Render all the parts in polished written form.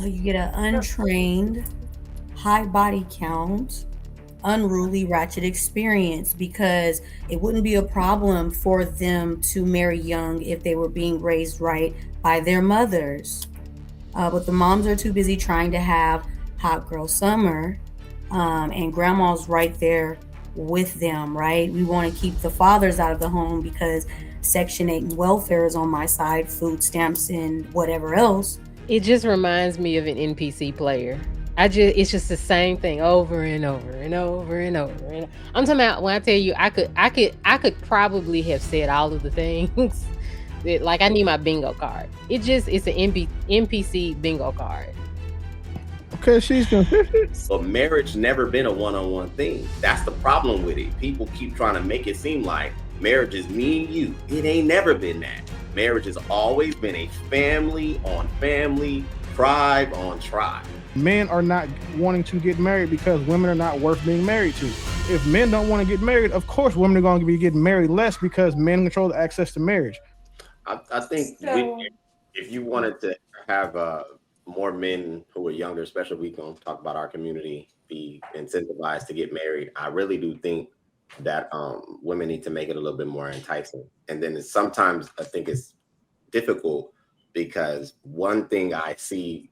You get an untrained, high body count, unruly ratchet experience because it wouldn't be a problem for them to marry young if they were being raised right by their mothers. But the moms are too busy trying to have hot girl summer, and grandma's right there with them, right? We want to keep the fathers out of the home because Section 8 and welfare is on my side, food stamps and whatever else. It just reminds me of an NPC player. It's just the same thing over and over and over and over. And I'm talking about when I tell you I could probably have said all of the things. Like I need my bingo card. It's an NPC bingo card. Okay, she's consistent. But marriage never been a one-on-one thing. That's the problem with it. People keep trying to make it seem like marriage is me and you. It ain't never been that. Marriage has always been a family on family, tribe on tribe. Men are not wanting to get married because women are not worth being married to. If men don't want to get married, of course women are going to be getting married less because men control the access to marriage. I think if you wanted to have more men who are younger, especially we can talk about our community, be incentivized to get married, I really do think that women need to make it a little bit more enticing. And then sometimes I think it's difficult because one thing I see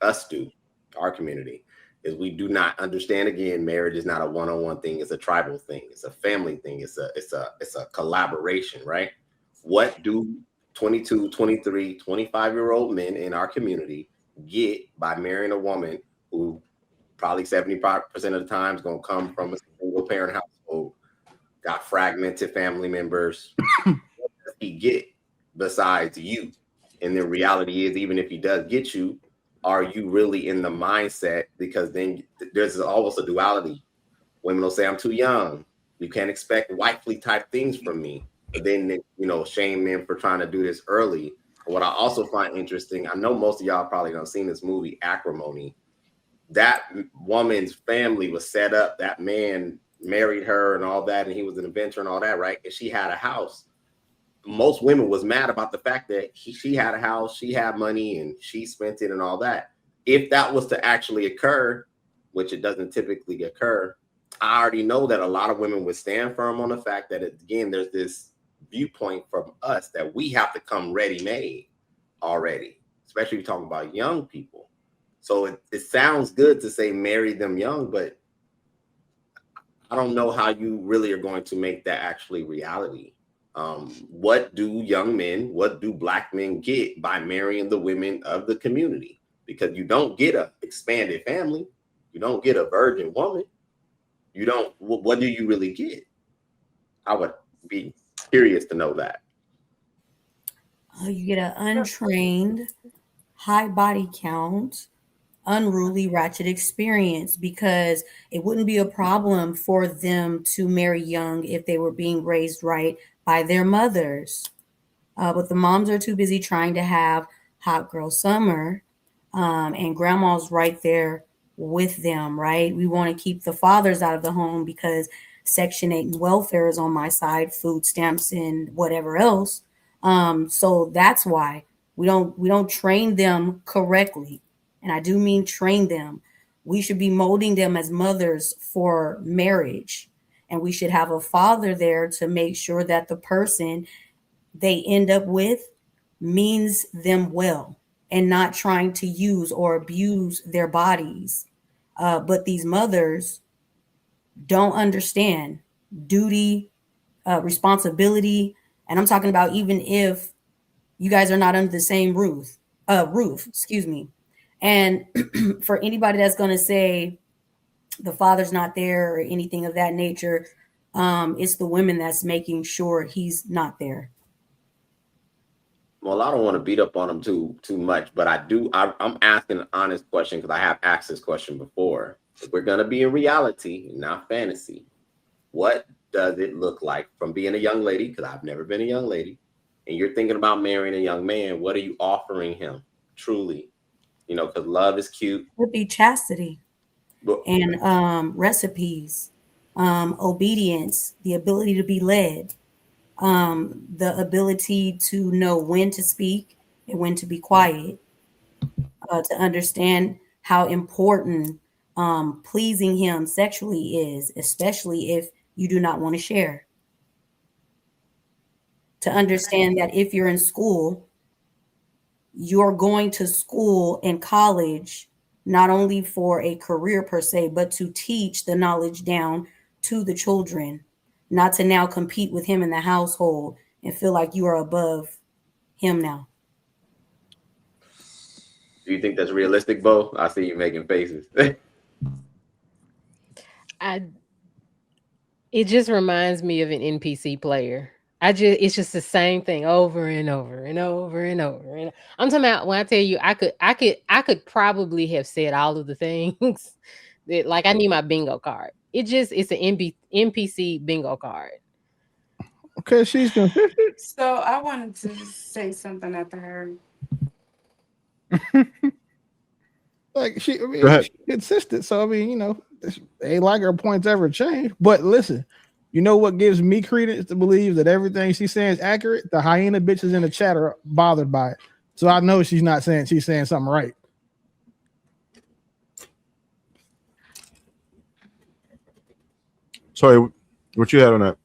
us do, our community, is we do not understand, again, marriage is not a one-on-one thing. It's a tribal thing. It's a family thing. It's a collaboration, right? What do 22, 23, 25-year-old men in our community get by marrying a woman who probably 75% of the time is going to come from a single parent household, got fragmented family members? What does he get besides you? And the reality is, even if he does get you, are you really in the mindset? Because then there's almost a duality. Women will say, I'm too young. You can't expect wifely type things from me. But then, shame men for trying to do this early. What I also find interesting, I know most of y'all probably don't seen this movie, Acrimony. That woman's family was set up. That man married her and all that, and he was an inventor and all that, right? And she had a house. Most women was mad about the fact that she had a house, she had money, and she spent it and all that. If that was to actually occur, which it doesn't typically occur, I already know that a lot of women would stand firm on the fact that, again, there's this viewpoint from us that we have to come ready-made already, especially if you're talking about young people. So it sounds good to say marry them young, but I don't know how you really are going to make that actually reality. What do Black men get by marrying the women of the community? Because you don't get a expanded family. You don't get a virgin woman. What do you really get? I would be curious to know that. You get an untrained, high body count, unruly ratchet experience because it wouldn't be a problem for them to marry young if they were being raised right by their mothers. But the moms are too busy trying to have hot girl summer, and grandma's right there with them, right? We want to keep the fathers out of the home because Section 8 and welfare is on my side, food stamps and whatever else. So that's why we don't train them correctly. And I do mean train them. We should be molding them as mothers for marriage. And we should have a father there to make sure that the person they end up with means them well and not trying to use or abuse their bodies. But these mothers don't understand duty, responsibility. And I'm talking about even if you guys are not under the same roof, excuse me. And for anybody that's going to say the father's not there or anything of that nature, it's the women that's making sure he's not there. Well, I don't want to beat up on them too much, but I'm asking an honest question because I have asked this question before. If we're going to be in reality, not fantasy, what does it look like from being a young lady? Because I've never been a young lady. And you're thinking about marrying a young man. What are you offering him truly? Because love is cute. It would be chastity and recipes, obedience, the ability to be led, the ability to know when to speak and when to be quiet, to understand how important pleasing him sexually is, especially if you do not want to share. To understand that if you're in school, you're going to school and college not only for a career per se, but to teach the knowledge down to the children, not to now compete with him in the household and feel like you are above him now. Do you think that's realistic, Bo? I see you making faces. I It just reminds me of an NPC player. It's just the same thing over and over and over and over. And I'm talking about when I tell you I could probably have said all of the things that, like, I need my bingo card. It's an NPC bingo card. Okay, she's consistent. So I wanted to say something after her. Like she, I Go mean, ahead. she's consistent. So I mean, ain't like her points ever change. But listen, you know what gives me credence to believe that everything she's saying is accurate? The hyena bitches in the chat are bothered by it. So I know she's saying something right. Sorry, what you had on that?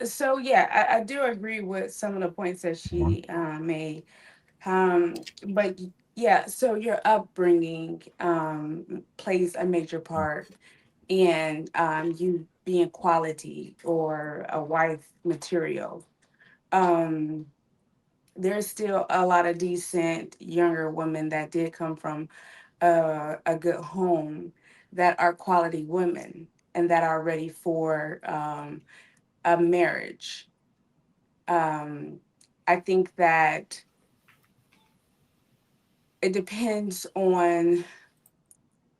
So yeah, I do agree with some of the points that she made. But yeah, so your upbringing plays a major part in you being quality or a wife material. Um, there's still a lot of decent younger women that did come from a good home that are quality women and that are ready for a marriage. Um, I think that it depends on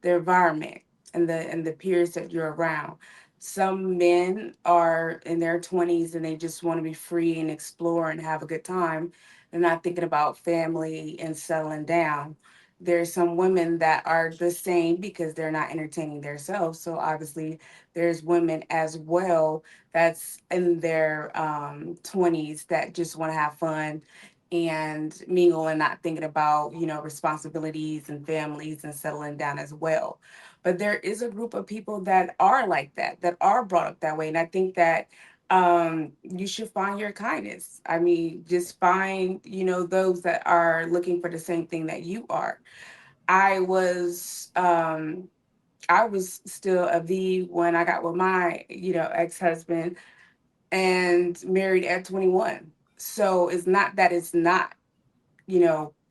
the environment and the peers that you're around. Some men are in their 20s and they just want to be free and explore and have a good time. They're not thinking about family and settling down. There's some women that are the same because they're not entertaining themselves. So obviously there's women as well that's in their 20s that just want to have fun and mingle and not thinking about, responsibilities and families and settling down as well. But there is a group of people that are like that, that are brought up that way. And I think that you should find your kindness. I mean, just find, those that are looking for the same thing that you are. I was I was still a V when I got with my, ex-husband and married at 21. So it's not that it's not,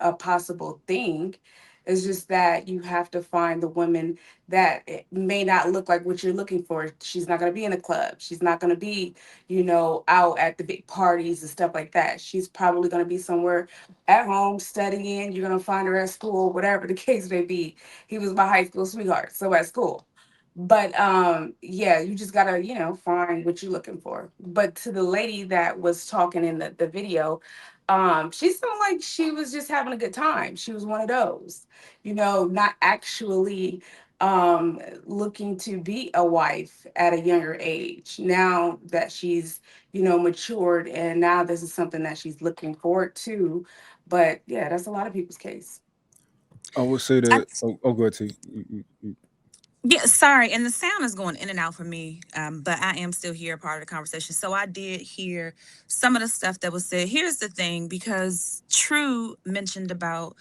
a possible thing. It's just that you have to find the woman that it may not look like what you're looking for. She's not going to be in a club. She's not going to be, out at the big parties and stuff like that. She's probably going to be somewhere at home studying. You're going to find her at school, whatever the case may be. He was my high school sweetheart, so at school. But yeah, you just gotta, find what you're looking for. But to the lady that was talking in the video, she seemed like she was just having a good time. She was one of those, not actually looking to be a wife at a younger age. Now that she's, matured and now this is something that she's looking forward to. But yeah, that's a lot of people's case. I would say I, that. Oh, go ahead, T. yeah, sorry, and the sound is going in and out for me, but I am still here, part of the conversation. So I did hear some of the stuff that was said. Here's the thing, because True mentioned about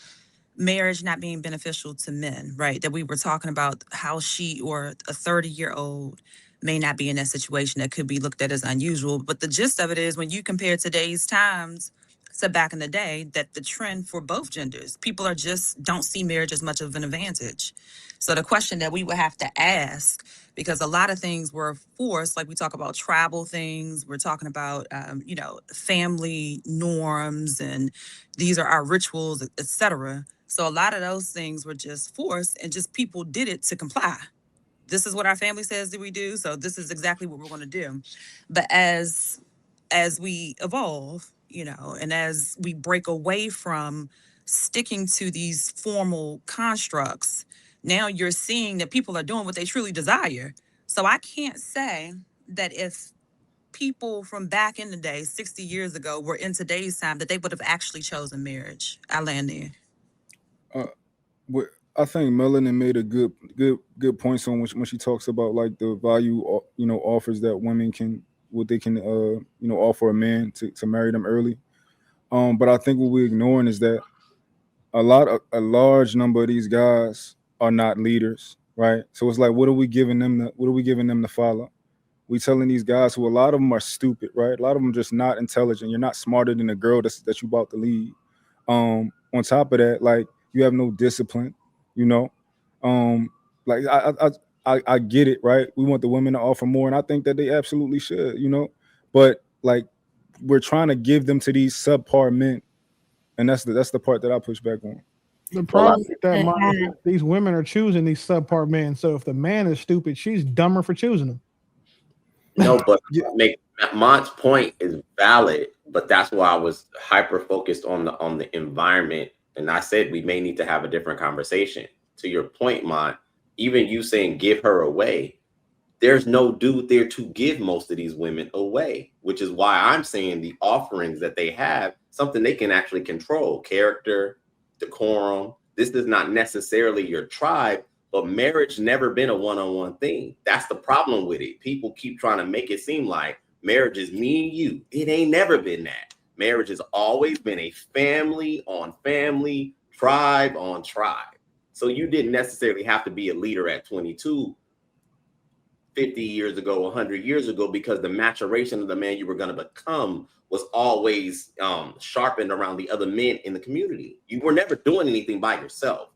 marriage not being beneficial to men, right? That we were talking about how she or a 30-year-old may not be in that situation that could be looked at as unusual. But the gist of it is when you compare today's times to back in the day, that the trend for both genders, people are just don't see marriage as much of an advantage. So the question that we would have to ask, because a lot of things were forced, like we talk about tribal things, we're talking about, family norms, and these are our rituals, etc. So a lot of those things were just forced and just people did it to comply. This is what our family says that we do, so this is exactly what we're going to do. But as we evolve, and as we break away from sticking to these formal constructs, now you're seeing that people are doing what they truly desire. So I can't say that if people from back in the day, 60 years ago, were in today's time that they would have actually chosen marriage? I land there. I think Melanin made a good points on when she talks about like the value, offers that women can, what they can, offer a man to marry them early. But I think what we're ignoring is that a large number of these guys are not leaders, right? So it's like, what are we giving them to follow? We telling these guys who a lot of them are stupid, right? A lot of them just not intelligent. You're not smarter than the girl that you about to lead. On top of that, like, you have no discipline, like I get it, right? We want the women to offer more, and I think that they absolutely should, but like, we're trying to give them to these subpar men, and that's the part that I push back on. The problem with that, Mark, is that these women are choosing these subpar men. So if the man is stupid, she's dumber for choosing them. No, but Mont's point is valid, but that's why I was hyper focused on the environment, and I said we may need to have a different conversation. To your point, Mont, even you saying give her away, there's no dude there to give most of these women away, which is why I'm saying the offerings that they have, something they can actually control, character, decorum. This is not necessarily your tribe, but marriage never been a one-on-one thing. That's the problem with it. People keep trying to make it seem like marriage is me and you. It ain't never been that. Marriage has always been a family on family, tribe on tribe. So you didn't necessarily have to be a leader at 22, 50 years ago, 100 years ago, because the maturation of the man you were going to become was always sharpened around the other men in the community. You were never doing anything by yourself.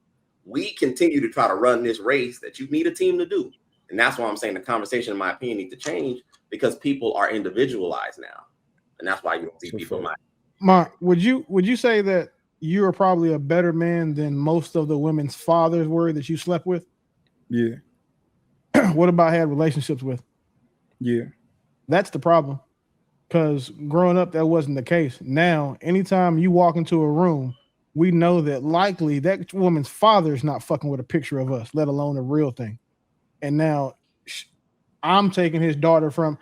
We continue to try to run this race that you need a team to do. And that's why I'm saying the conversation, in my opinion, needs to change, because people are individualized now. And that's why you don't see people. Mark, would you say that you are probably a better man than most of the women's fathers were that you slept with? Yeah. What about had relationships with? Yeah. That's the problem. Because growing up, that wasn't the case. Now, anytime you walk into a room, we know that likely that woman's father is not fucking with a picture of us, let alone a real thing. And now I'm taking his daughter from,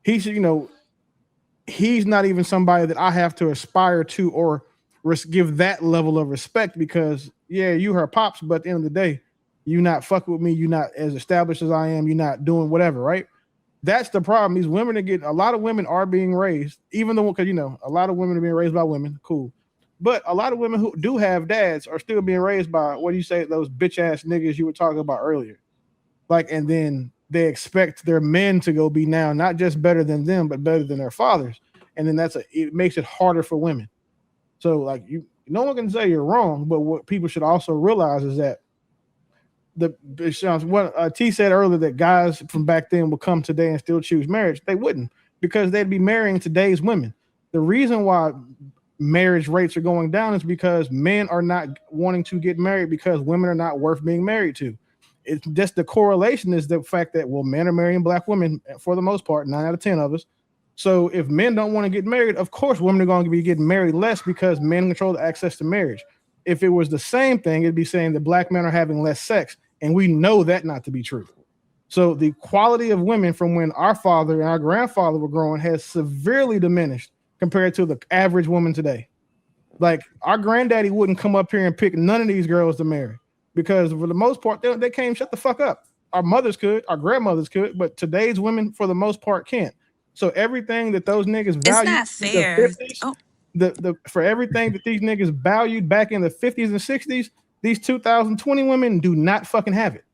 he's not even somebody that I have to aspire to or give that level of respect, because you her pops, but at the end of the day, you not fucking with me, you not as established as I am, you're not doing whatever, right? That's the problem. These women a lot of women are being raised, even though, because a lot of women are being raised by women, cool. But a lot of women who do have dads are still being raised by, what do you say, those bitch ass niggas you were talking about earlier. Like, and then they expect their men to go be now not just better than them, but better than their fathers. And then it makes it harder for women. So like, no one can say you're wrong, but what people should also realize is that what T said earlier, that guys from back then would come today and still choose marriage. They wouldn't, because they'd be marrying today's women. The reason why marriage rates are going down is because men are not wanting to get married because women are not worth being married to. It's just the correlation is the fact that, well, men are marrying black women for the most part, 9 out of 10 of us. So if men don't want to get married, of course women are going to be getting married less, because men control the access to marriage. If it was the same thing, it'd be saying that black men are having less sex, and we know that not to be true. So the quality of women from when our father and our grandfather were growing has severely diminished compared to the average woman today. Like, our granddaddy wouldn't come up here and pick none of these girls to marry, because for the most part, they can't shut the fuck up. Our mothers could, our grandmothers could, but today's women, for the most part, can't. So everything that those niggas value, it's not fair. For everything that these niggas valued back in the 50s and 60s, these 2020 women do not fucking have it.